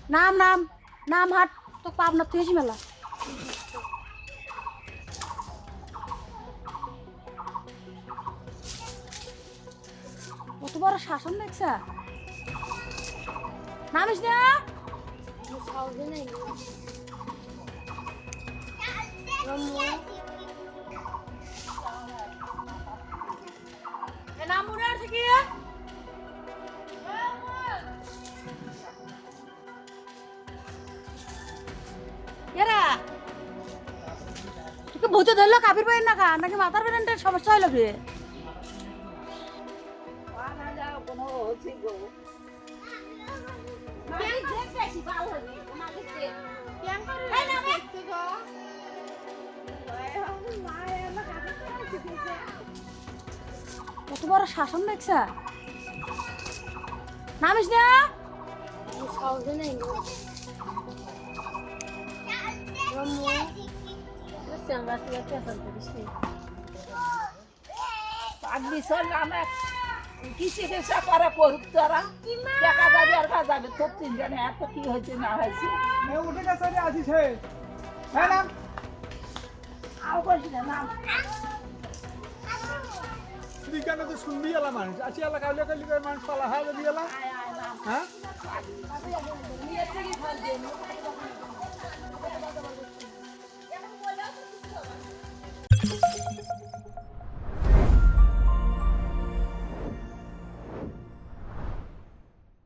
নাম নাম নাম হাট তো পাবনা তুই এসি মেলা কত বড় শাসন দেখছা নামিস না নাম মনে আছে কি এরা তোকে ভূতে ধরলো কাবির বাইর না খা নাকি মাথার বেরেন্টের সমস্যা হইলো কি কত বড় শাসন দেখছা নামিস না কি চিকিৎসা করে করুক তারা দেখা যাবে আর কাজ যাবে তোর তিনজনে এত কি হয়েছে না হয়েছে উঠে গেছে রে আজিজ হে হ্যাঁ নাম আও বসি না নাম তুই কেন তো শুনবি এলা মানুষ আছি এলা কাউলে কালি করে মানুষ পালা হয় যদি এলা হ্যাঁ